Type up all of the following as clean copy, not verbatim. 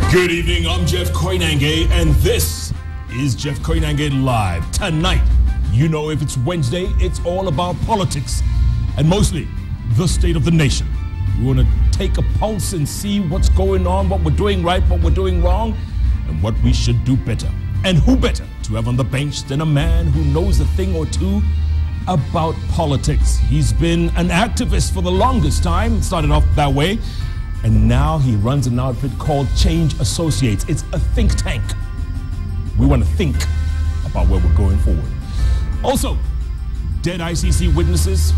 Good evening, I'm Jeff Koinange, and this is Jeff Koinange Live. Tonight, you know, if it's Wednesday, it's all about politics, and mostly the state of the nation. We want to take a pulse and see what's going on, what we're doing right, what we're doing wrong, and what we should do better. And who better to have on the bench than a man who knows a thing or two about politics. He's been an activist for the longest time, started off that way, and now he runs an outfit called Change Associates. It's a think tank. We want to think about where we're going forward. Also, dead ICC witnesses,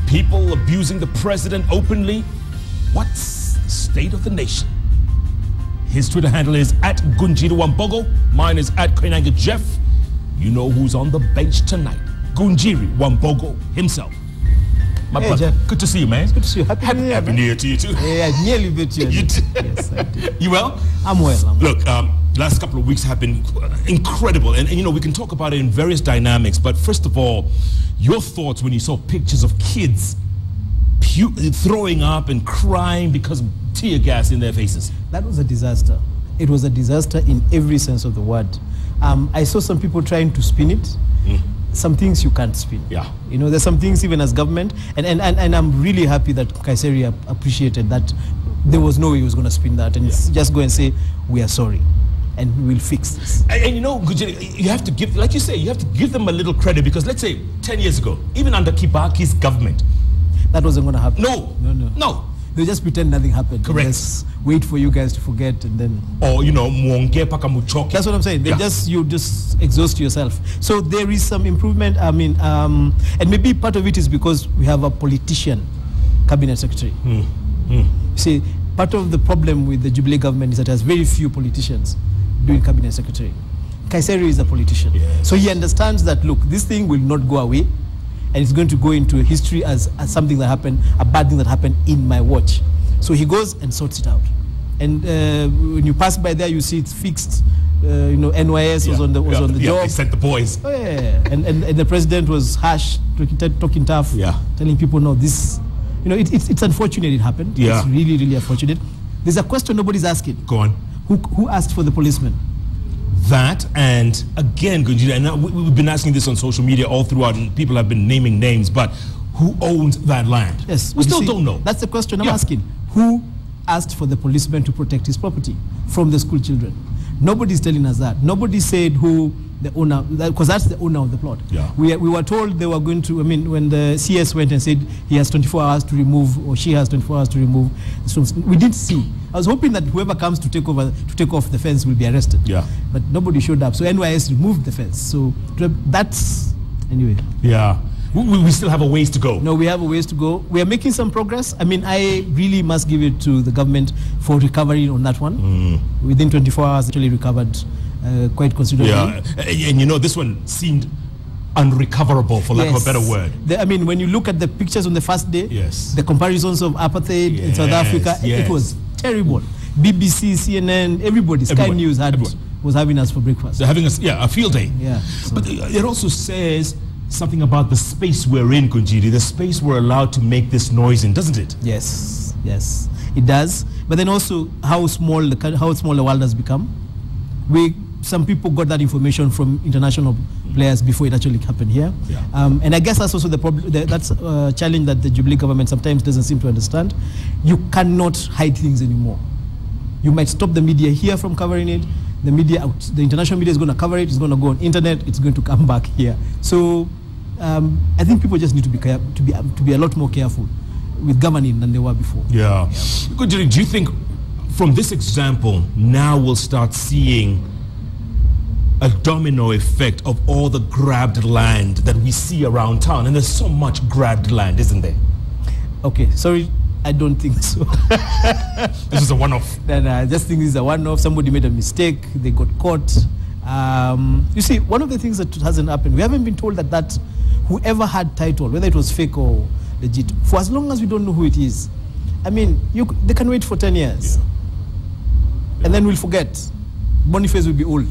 people abusing the president openly. What's the state of the nation? His Twitter handle is @Ngunjiri Wambugu. Mine is @Koinange Jeff. You know who's on the bench tonight. Ngunjiri Wambugu himself. My brother, Jeff. good to see you, man. It's good to see you. Happy New Year, to you too. Yeah, I nearly beat you. You did. Yes, I did. You well? I'm well. Look, last couple of weeks have been incredible, and you know, we can talk about it in various dynamics, but first of all, your thoughts when you saw pictures of kids throwing up and crying because of tear gas in their faces. That was a disaster. It was a disaster in every sense of the word. I saw some people trying to spin it. Some things you can't spin. Yeah. You know, there's some things even as government, and I'm really happy that Kaiseri appreciated that there was no way he was going to spin that, and just go and say, we are sorry, and we'll fix this. And you know, Ngunjiri, you have to give, like you say, you have to give them a little credit, because let's say 10 years ago, even under Kibaki's government, that wasn't going to happen. No. They just pretend nothing happened. Correct. Just wait for you guys to forget, and then. Or you know, muchoke. That's what I'm saying. You just exhaust yourself. So there is some improvement. I mean, and maybe part of it is because we have a politician cabinet secretary. See, part of the problem with the Jubilee government is that it has very few politicians doing cabinet secretary. Kaiseri is a politician, so he understands that. Look, this thing will not go away. And it's going to go into history as something that happened, a bad thing that happened in my watch. So he goes and sorts it out. And when you pass by there, you see it's fixed. You know, NYS was on the job. They sent the boys. Oh, yeah. And the president was harsh, talking tough, telling people, no, this, you know, it's unfortunate it happened. Yeah. It's really, really unfortunate. There's a question nobody's asking. Go on. Who asked for the policeman? That, and again, Ngunjiri, and we've been asking this on social media all throughout, and people have been naming names, but who owns that land? Yes, we still don't know. That's the question I'm asking. Who asked for the policeman to protect his property from the school children? Nobody's telling us that. Nobody said who the owner, because that's the owner of the plot. Yeah. We were told they were going to, I mean, when the CS went and said he has 24 hours to remove, or she has 24 hours to remove the stones, we didn't see. I was hoping that whoever comes to take off the fence will be arrested. Yeah. But nobody showed up. So NYS removed the fence. So that's, anyway. Yeah. We still have a ways to go. No, we have a ways to go. We are making some progress. I mean, I really must give it to the government for recovering on that one. Within 24 hours, actually recovered quite considerably. Yeah, and you know, this one seemed unrecoverable, for lack of a better word. I mean, when you look at the pictures on the first day, the comparisons of apartheid in South Africa, it was terrible. BBC, CNN, everybody, Sky News was having us for breakfast. They're having us, a field day. Yeah. But it also says something about the space we're in, Ngunjiri, the space we're allowed to make this noise in, doesn't it? Yes, it does. But then also how small the world has become. Some people got that information from international players before it actually happened here. And I guess that's also the problem. That's a challenge that the Jubilee government sometimes doesn't seem to understand. You cannot hide things anymore. You might stop the media here from covering it. The international media is going to cover it. It's going to go on internet. It's going to come back here. So I think people just need to be a lot more careful with governing than they were before. Yeah. Do you think from this example now we'll start seeing a domino effect of all the grabbed land that we see around town? And there's so much grabbed land, isn't there? Okay, sorry, I don't think so. This is a one-off. I just think this is a one-off. Somebody made a mistake. They got caught. You see, one of the things that hasn't happened, we haven't been told that whoever had title, whether it was fake or legit, for as long as we don't know who it is, I mean, they can wait for 10 years. And then we'll forget. Boniface will be old.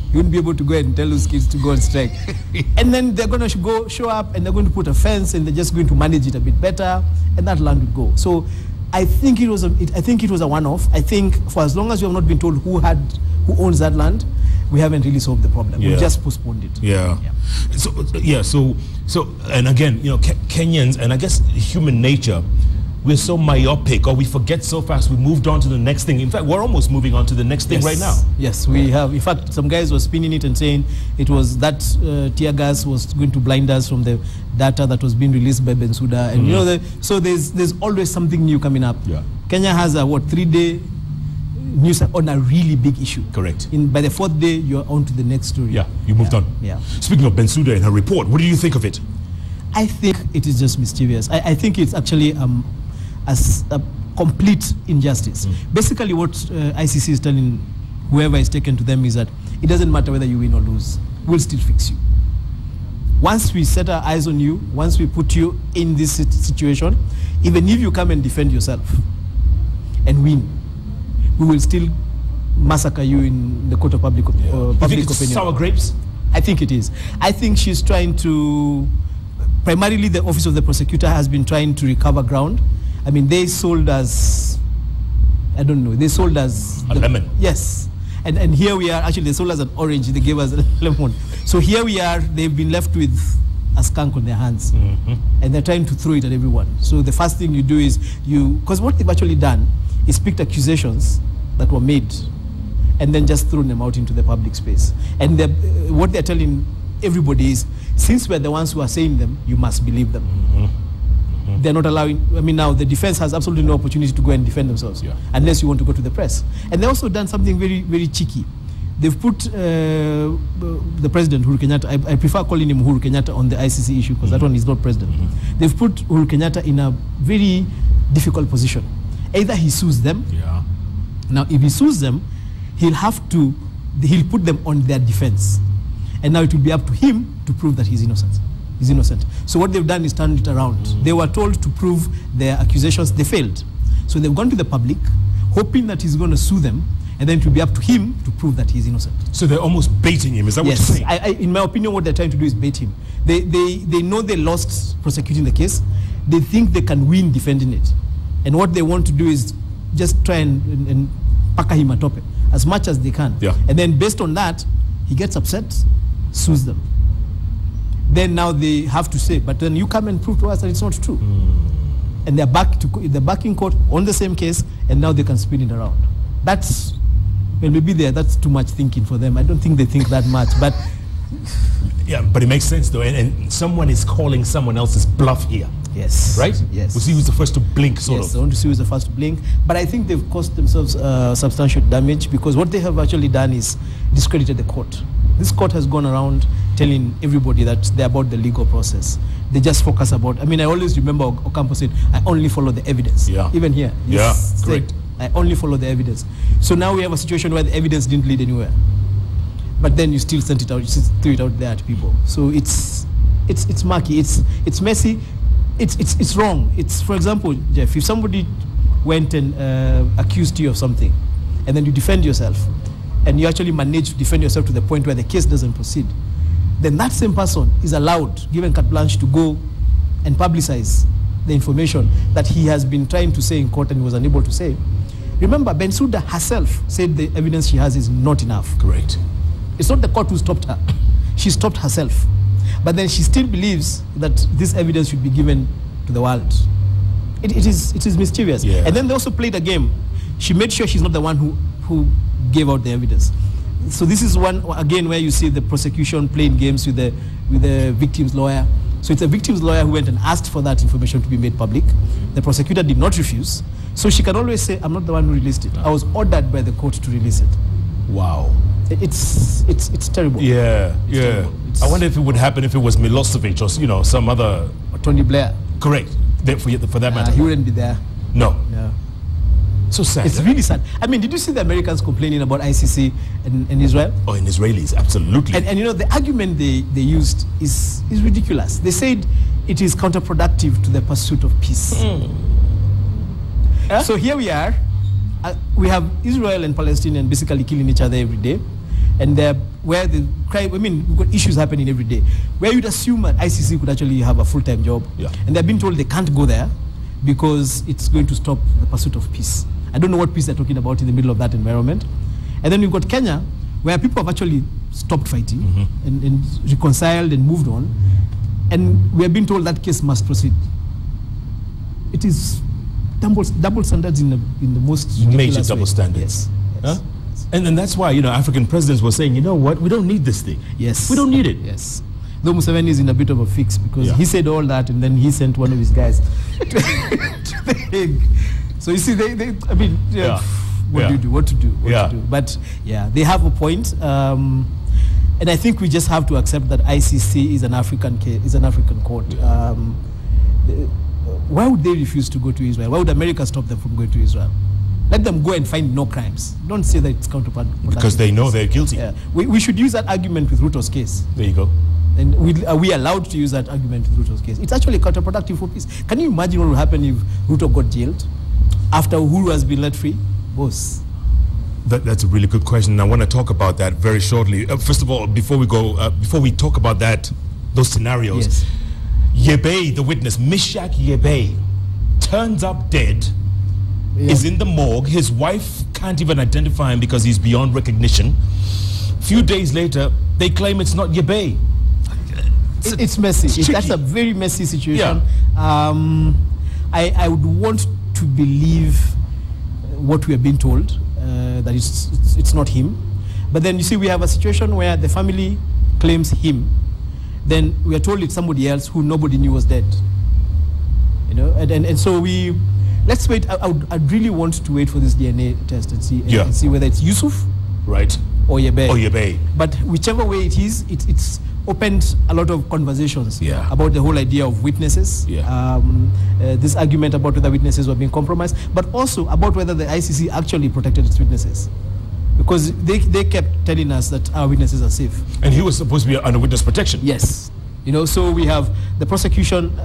You wouldn't be able to go and tell those kids to go on strike. And then they're going to show up and they're going to put a fence and they're just going to manage it a bit better, and that land would go. So I think it was a one-off. I think for as long as you have not been told who owns that land, we haven't really solved the problem. We just postponed it. Yeah. So and again, Kenyans, and I guess human nature, we're so myopic, or we forget so fast. We moved on to the next thing. In fact, we're almost moving on to the next thing right now. Yes, we have. In fact, some guys were spinning it and saying it was that tear gas was going to blind us from the data that was being released by Bensouda. And so there's always something new coming up. Yeah. Kenya has a 3-day news on a really big issue. Correct. By the 4th day, you're on to the next story. Yeah, you moved on. Yeah. Speaking of Bensouda and her report, what do you think of it? I think it is just mischievous. I think it's actually as a complete injustice. Basically, what ICC is telling whoever is taken to them is that it doesn't matter whether you win or lose, we'll still fix you. Once we set our eyes on you, once we put you in this situation, even if you come and defend yourself and win, we will still massacre you in the court of public opinion. You think it's sour grapes? I think it is. I think she's trying to, primarily the office of the prosecutor has been trying to recover ground. I mean, they sold us, I don't know, they sold us a lemon. Yes. And here we are, actually they sold us an orange, they gave us a lemon. So here we are, they've been left with a skunk on their hands. And they're trying to throw it at everyone. So the first thing you do is because what they've actually done is picked accusations that were made and then just thrown them out into the public space. And what they're telling everybody is, since we're the ones who are saying them, you must believe them. They're not allowing, now the defense has absolutely no opportunity to go and defend themselves unless you want to go to the press. And they've also done something very, very cheeky. They've put the president, Uhuru Kenyatta, I prefer calling him Uhuru Kenyatta on the ICC issue because that one is not president. They've put Uhuru Kenyatta in a very difficult position. Either he sues them. Now, if he sues them, he'll put them on their defense. And now it will be up to him to prove that he's innocent. So what they've done is turned it around. They were told to prove their accusations. They failed. So they've gone to the public, hoping that he's going to sue them, and then it will be up to him to prove that he's innocent. So they're almost baiting him. Is that what you're saying? Yes. In my opinion, what they're trying to do is bait him. They know they lost prosecuting the case. They think they can win defending it. And what they want to do is just try and paka him a tope as much as they can. And then based on that, he gets upset, sues them. Then now they have to say, but then you come and prove to us that it's not true. And they're back in court on the same case, and now they can spin it around. That's too much thinking for them. I don't think they think that much, but yeah, but it makes sense though, and someone is calling someone else's bluff here. Yes. Right? Yes. We'll see who's the first to blink, sort of. Yes, I want to see who's the first to blink. But I think they've caused themselves substantial damage because what they have actually done is discredited the court. This court has gone around telling everybody that they're about the legal process. They just focus about, I always remember Ocampo saying, I only follow the evidence. Even here. Correct. I only follow the evidence. So now we have a situation where the evidence didn't lead anywhere. But then you still sent it out, you still threw it out there at people. So it's murky, it's messy, it's wrong. It's, for example, Jeff, if somebody went and accused you of something, and then you defend yourself, and you actually manage to defend yourself to the point where the case doesn't proceed, then that same person is allowed, given carte blanche, to go and publicize the information that he has been trying to say in court and was unable to say. Remember, Bensouda herself said the evidence she has is not enough. Correct. It's not the court who stopped her. She stopped herself. But then she still believes that this evidence should be given to the world. It is mischievous. And then they also played a game. She made sure she's not the one who gave out the evidence. So this is one, again, where you see the prosecution playing games with the victim's lawyer. So it's a victim's lawyer who went and asked for that information to be made public. The prosecutor did not refuse. So she can always say, I'm not the one who released it. I was ordered by the court to release it. Wow. It's terrible. Terrible. I wonder if it would happen if it was Milosevic or some other... Or Tony Blair. Correct. For that matter. He wouldn't be there. No. So sad. It's really sad. Did you see the Americans complaining about ICC and Israel? Oh, and Israelis, absolutely. And the argument they used is ridiculous. They said it is counterproductive to the pursuit of peace. So here we are. We have Israel and Palestinians basically killing each other every day. And we've got issues happening every day. Where you'd assume that ICC could actually have a full-time job. And they're being told they can't go there because it's going to stop the pursuit of peace. I don't know what peace they're talking about in the middle of that environment. And then we've got Kenya, where people have actually stopped fighting and reconciled and moved on. And we have been told that case must proceed. It is double standards in the most major double standards. Yes. Huh? And then that's why, African presidents were saying, you know what, we don't need this thing. Yes. We don't need it. Yes. Though Museveni is in a bit of a fix because he said all that and then he sent one of his guys to the Hague. So you see, what do you do? What to do? What to do? But they have a point. And I think we just have to accept that ICC is an African court. Why would they refuse to go to Israel? Why would America stop them from going to Israel? Let them go and find no crimes. Don't say that it's counterproductive. Because they know they're guilty. Yeah. We should use that argument with Ruto's case. There you go. And are we allowed to use that argument with Ruto's case? It's actually counterproductive for peace. Can you imagine what would happen if Ruto got jailed after Uhuru has been let free? Boss. That's a really good question. And I want to talk about that very shortly. First of all, before we talk about those scenarios, Yebe, the witness, Mishak Yebe, turns up dead, is in the morgue. His wife can't even identify him because he's beyond recognition. A few days later, they claim it's not Yebe. It's messy. That's a very messy situation. Yeah. I would want to believe what we have been told, that it's not him. But then you see, we have a situation where the family claims him. Then we are told it's somebody else who nobody knew was dead. And so let's wait. I'd really want to wait for this DNA test and see whether it's Yusuf, right, or Yebe. But whichever way it is, it's opened a lot of conversations about the whole idea of witnesses. This argument about whether witnesses were being compromised, but also about whether the ICC actually protected its witnesses. Because they kept telling us that our witnesses are safe. And he was supposed to be under witness protection. Yes. So we have the prosecution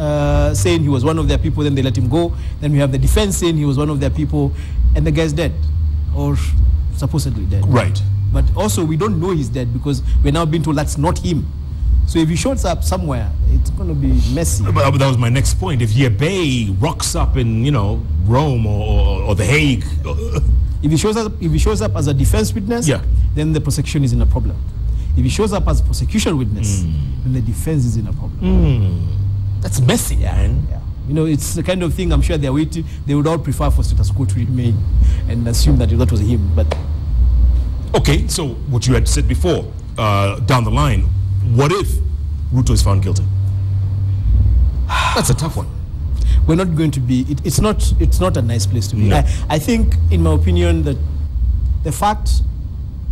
saying he was one of their people, then they let him go. Then we have the defense saying he was one of their people, and the guy's dead, or supposedly dead. Right. But also we don't know he's dead because we're now being told that's not him. So if he shows up somewhere, it's going to be messy. But that was my next point. If Yebe rocks up in, Rome or The Hague... If he shows up as a defense witness, then the prosecution is in a problem. If he shows up as a prosecution witness, then the defense is in a problem. That's messy, man. Yeah. It's the kind of thing I'm sure they're waiting. They would all prefer for status quo to remain and assume that was him. But okay, so what you had said before, down the line, what if Ruto is found guilty? That's a tough one. We're not going to be. It's not a nice place to be. No. I think, in my opinion, that the fact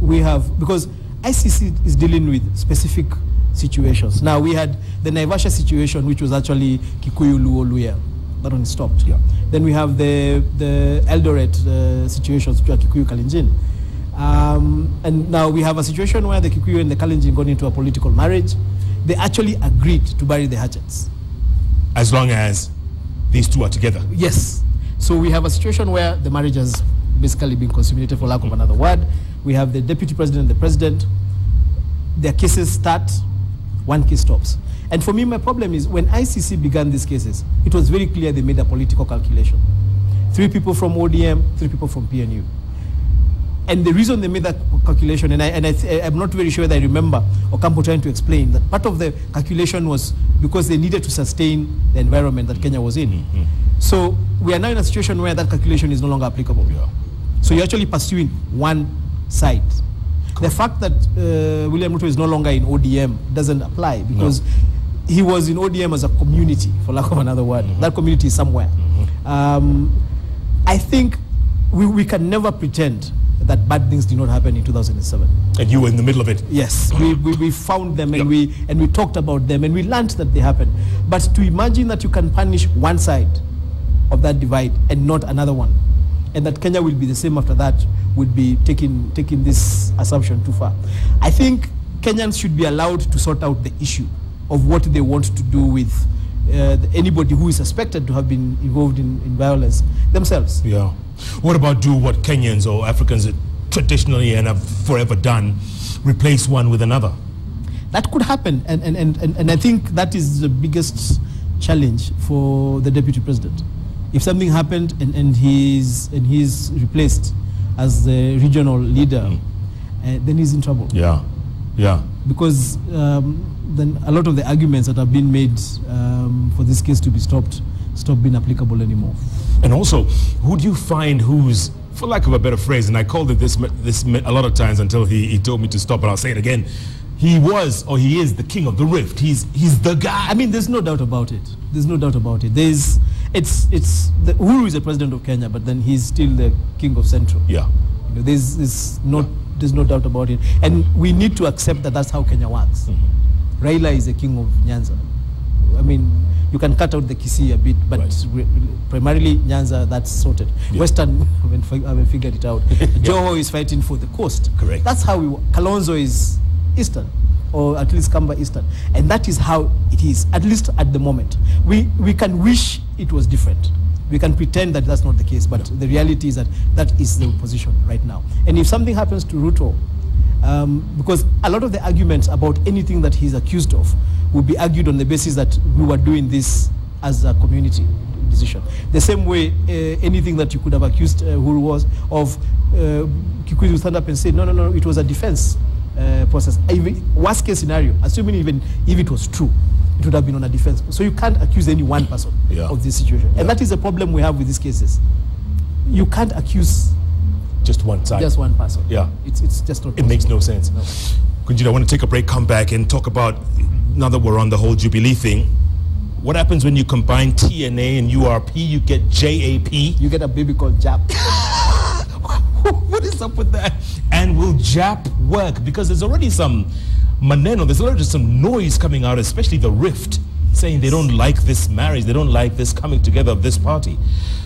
we have, because ICC is dealing with specific situations. Now we had the Naivasha situation, which was actually Kikuyu, Luo, Luya. That one stopped. Yeah. Then we have the Eldoret situations, which are Kikuyu, Kalenjin. And now we have a situation where the Kikuyu and the Kalenjin got into a political marriage. They actually agreed to bury the hatchets. As long as these two are together. Yes. So we have a situation where the marriage has basically been consummated, for lack of another word. We have the deputy president and the president. Their cases start, one case stops. And for me, my problem is when ICC began these cases, it was very clear they made a political calculation. 3 people from ODM, 3 people from PNU. And the reason they made that calculation, and I'm not very sure that I remember Ocampo trying to explain that part of the calculation was because they needed to sustain the environment that Kenya was in. So we are now in a situation where that calculation is no longer applicable. So you're actually pursuing one side. Correct. The fact that William Ruto is no longer in ODM doesn't apply because he was in ODM as a community, for lack of another word. That community is somewhere. I think we can never pretend that bad things did not happen in 2007. And you were in the middle of it. Yes, we found them and we talked about them and we learned that they happened. But to imagine that you can punish one side of that divide and not another one, and that Kenya will be the same after that, would be taking this assumption too far. I think Kenyans should be allowed to sort out the issue of what they want to do with anybody who is suspected to have been involved in violence themselves. Yeah. What about do what Kenyans or Africans traditionally and have forever done, replace one with another? That could happen, and I think that is the biggest challenge for the deputy president. If something happened and he's replaced as the regional leader, then he's in trouble. Yeah, yeah. Because then a lot of the arguments that have been made for this case to be stopped stop being applicable anymore. And also, who do you find who's, for lack of a better phrase, and I called it this a lot of times until he told me to stop, but I'll say it again. He was, or he is, the king of the rift. He's the guy. I mean, there's no doubt about it. There's no doubt about it. Uhuru is the president of Kenya, but then he's still the king of Central. Yeah. You know, there's no doubt about it. And we need to accept that that's how Kenya works. Raila is the king of Nyanza. I mean, you can cut out the Kisii a bit, but primarily Nyanza, that's sorted. Yeah. Western, haven't figured it out. Joho is fighting for the coast. Correct. That's how Kalonzo is Eastern, or at least Kamba Eastern. And that is how it is, at least at the moment. We can wish it was different. We can pretend that that's not the case, but the reality is that is the position right now. And if something happens to Ruto, because a lot of the arguments about anything that he's accused of will be argued on the basis that we were doing this as a community decision. The same way anything that you could have accused Uhuru was of, Kikuyu will stand up and say, no, it was a defense process. Worst case scenario, assuming even if it was true, it would have been on a defense. So you can't accuse any one person of this situation. And that is the problem we have with these cases. You can't accuse just one side. Just one person. Yeah. It's just not possible. It makes no sense. No. Ngunjiri, I want to take a break, come back and talk about, now that we're on the whole Jubilee thing, what happens when you combine TNA and URP, you get JAP? You get a baby called JAP. What is up with that? And will JAP work? Because there's already some maneno, there's already some noise coming out, especially the Rift, saying they don't like this marriage, they don't like this coming together of this party.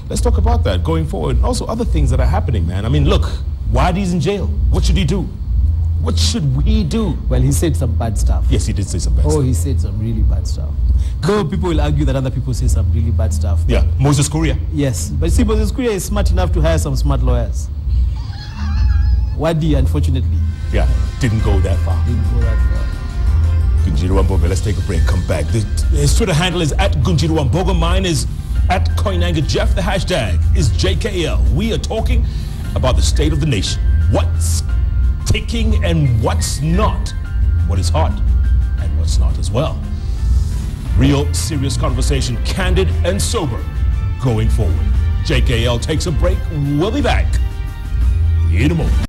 Let's talk about that going forward. And also other things that are happening, man. I mean, look, Wadi's in jail. What should he do? What should we do? Well, he said some bad stuff. Yes, he did say some bad stuff. Oh, he said some really bad stuff. Though people will argue that other people say some really bad stuff. Yeah, Moses Kuria. Yes, but see, Moses Kuria is smart enough to hire some smart lawyers. Wadi, unfortunately, didn't go that far. Ngunjiri Wambugu, let's take a break, come back. His Twitter handle is @Ngunjiri Wambugu. Mine is @Koinange. Jeff, the hashtag is JKL. We are talking about the state of the nation. What's ticking and what's not. What is hot and what's not as well. Real serious conversation, candid and sober, going forward. JKL takes a break. We'll be back in a moment.